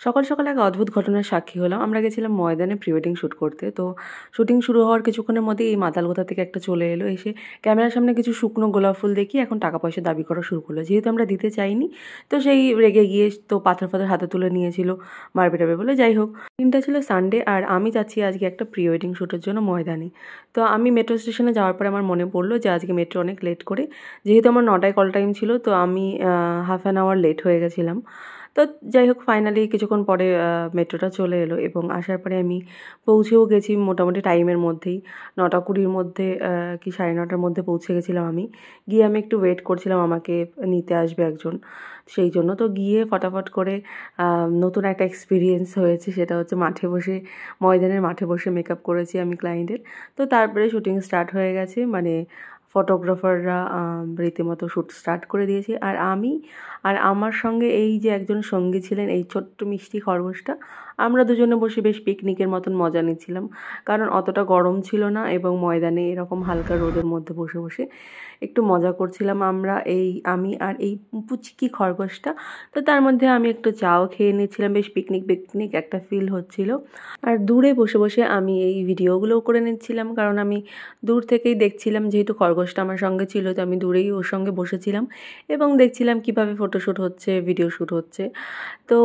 সকাল সকাল এক অদ্ভুত ঘটনার সাক্ষী হলাম। আমরা গেছিলাম ময়দানে প্রি ওয়েডিং শ্যুট করতে। তো শুটিং শুরু হওয়ার কিছুক্ষণের মধ্যেই এই মাতাল কোথা থেকে একটা চলে এলো। এসে ক্যামেরার সামনে কিছু শুকনো গোলাপ ফুল দেখিয়ে এখন টাকা পয়সা দাবি করা শুরু করলো। যেহেতু আমরা দিতে চাইনি, তো সেই রেগে গিয়ে তো পাথর ফাথর হাতে তুলে নিয়েছিল, মারবে টারবে বলে। যাই হোক, দিনটা ছিল সানডে আর আমি যাচ্ছি আজকে একটা প্রি ওয়েডিং শ্যুটের জন্য ময়দানে। তো আমি মেট্রো স্টেশনে যাওয়ার পরে আমার মনে পড়লো যে আজকে মেট্রো অনেক লেট করে, যেহেতু আমার 9টায় কল টাইম ছিল, তো আমি হাফ অ্যান আওয়ার লেট হয়ে গেছিলাম। তো যাই হোক, ফাইনালি কিছুক্ষণ পরে মেট্রোটা চলে এলো এবং আসার পরে আমি পৌঁছেও গেছি মোটামুটি টাইমের মধ্যেই। 9:20-র মধ্যে কি 9:30-র মধ্যে পৌঁছে গেছিলাম আমি। গিয়ে আমি একটু ওয়েট করছিলাম, আমাকে নিতে আসবে একজন, সেই জন্য। তো গিয়ে ফটাফট করে নতুন একটা এক্সপিরিয়েন্স হয়েছে, সেটা হচ্ছে মাঠে বসে, ময়দানের মাঠে বসে মেকআপ করেছি আমি ক্লায়েন্টের। তো তারপরে শুটিং স্টার্ট হয়ে গেছে, মানে ফটোগ্রাফাররা রীতিমতো শ্যুট স্টার্ট করে দিয়েছে। আর আমি আর আমার সঙ্গে এই যে একজন সঙ্গী ছিলেন, এই ছোট্ট মিষ্টি খরগোশটা, আমরা দুজনে বসে বেশ পিকনিকের মতন মজা নিচ্ছিলাম। কারণ অতটা গরম ছিল না এবং ময়দানে এরকম হালকা রোদের মধ্যে বসে বসে একটু মজা করছিলাম আমরা, আমি আর এই পুচকি খরগোশটা। তো তার মধ্যে আমি একটু চাও খেয়ে নিচ্ছিলাম, বেশ পিকনিক পিকনিক একটা ফিল হচ্ছিল। আর দূরে বসে বসে আমি এই ভিডিওগুলোও করে নিচ্ছিলাম, কারণ আমি দূর থেকেই দেখছিলাম, যেহেতু খরগোশটা আমার সঙ্গে ছিল, তো আমি দূরেই ওর সঙ্গে বসেছিলাম এবং দেখছিলাম কিভাবে ফটোশ্যুট হচ্ছে, ভিডিও শ্যুট হচ্ছে। তো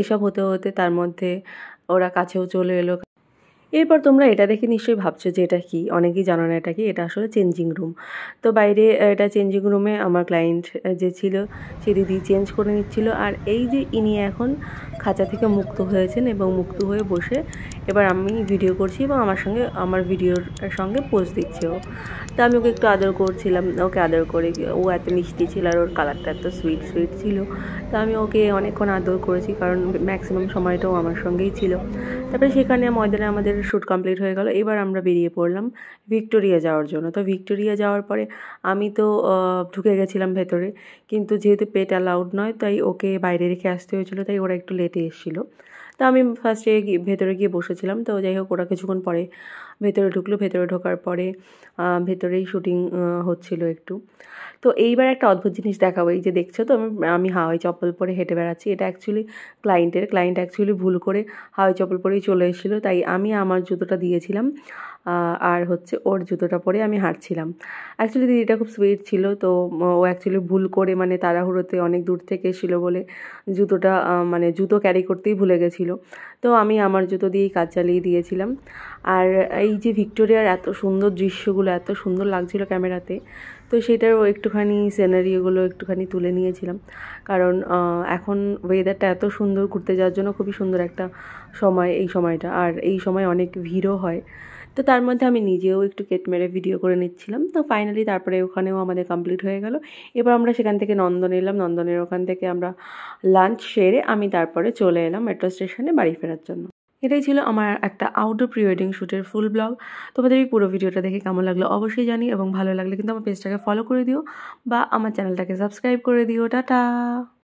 এসব হতে হতে তার মধ্যে ওরা কাছেও চলে এলো। এরপর তোমরা এটা দেখে নিশ্চয়ই ভাবছো যে এটা কি, অনেকেই জানো না এটা কি। এটা আসলে চেঞ্জিং রুম। তো বাইরে এটা চেঞ্জিং রুমে আমার ক্লায়েন্ট যে ছিল, সে দিদি চেঞ্জ করে নিচ্ছিল। আর এই যে ইনি এখন খাঁচা থেকে মুক্ত হয়েছেন এবং মুক্ত হয়ে বসে এবার আমি ভিডিও করছি এবং আমার সঙ্গে, আমার ভিডিওর সঙ্গে পোজ দিচ্ছে ও। তো আমি ওকে একটু আদর করছিলাম, ওকে আদর করে, ও এত মিষ্টি ছিল আর ওর কালারটা এত সুইট সুইট ছিল। তো আমি ওকে অনেকক্ষণ আদর করেছি, কারণ ম্যাক্সিমাম সময়টাও আমার সঙ্গেই ছিল। তারপরে সেখানে ময়দানে আমাদের শ্যুট কমপ্লিট হয়ে গেল। এবার আমরা বেরিয়ে পড়লাম ভিক্টোরিয়া যাওয়ার জন্য। তো ভিক্টোরিয়া যাওয়ার পরে আমি তো ঢুকে গেছিলাম ভেতরে, কিন্তু যেহেতু পেট অ্যালাউড নয়, তাই ওকে বাইরে রেখে আসতে হয়েছিলো, তাই ওরা একটু লেটে এসেছিলো। তো আমি ফার্স্টে ভেতরে গিয়ে বসেছিলাম। তো যাই হোক, ওরা কিছুক্ষণ পরে ভেতরে ঢুকলো। ভেতরে ঢোকার পরে ভেতরেই শ্যুটিং হচ্ছিলো একটু। তো এইবার একটা অদ্ভুত জিনিস দেখাবো। এই যে দেখছো তো, আমি হাওয়াই চপ্পল পরে হেঁটে বেড়াচ্ছি। এটা অ্যাকচুয়ালি ক্লায়েন্ট অ্যাকচুয়ালি ভুল করে হাওয়াই চপ্পল পরেই চলে এসেছিলো, তাই আমি আমার জুতোটা দিয়েছিলাম আর হচ্ছে ওর জুতোটা পরে আমি হাঁটছিলাম। অ্যাকচুয়ালি দিদিটা খুব সুইট ছিল। তো ও অ্যাকচুয়ালি ভুল করে, মানে তাড়াহুড়োতে অনেক দূর থেকে এসেছিলো বলে জুতোটা, মানে জুতো ক্যারি করতেই ভুলে গেছিলো। তো আমি আমার জুতো দিয়েই কাজ চালিয়ে দিয়েছিলাম। আর এই যে ভিক্টোরিয়ার এত সুন্দর দৃশ্যগুলো এত সুন্দর লাগছিলো ক্যামেরাতে, তো সেটারও একটুখানি সিনারিওগুলো একটুখানি তুলে নিয়েছিলাম। কারণ এখন ওয়েদারটা এত সুন্দর, ঘুরতে যাওয়ার জন্য খুবই সুন্দর একটা সময় এই সময়টা। আর এই সময় অনেক ভিড়ও হয়। তো তার মধ্যে আমি নিজেও একটু কেট মেরে ভিডিও করে নিচ্ছিলাম। তো ফাইনালি তারপরে ওখানেও আমাদের কমপ্লিট হয়ে গেল। এবার আমরা সেখান থেকে নন্দন এলাম। নন্দনের ওখান থেকে আমরা লাঞ্চ সেরে আমি তারপরে চলে এলাম মেট্রো স্টেশনে বাড়ি ফেরার জন্য। এটাই ছিল আমার একটা আউটডোর প্রি ওয়েডিং শ্যুটের ফুল ব্লগ। তোমাদের এই পুরো ভিডিওটা দেখে কেমন লাগলো অবশ্যই জানিও, এবং ভালো লাগলে কিন্তু আমার পেজটাকে ফলো করে দিও বা আমার চ্যানেলটাকে সাবস্ক্রাইব করে দিও। টাটা।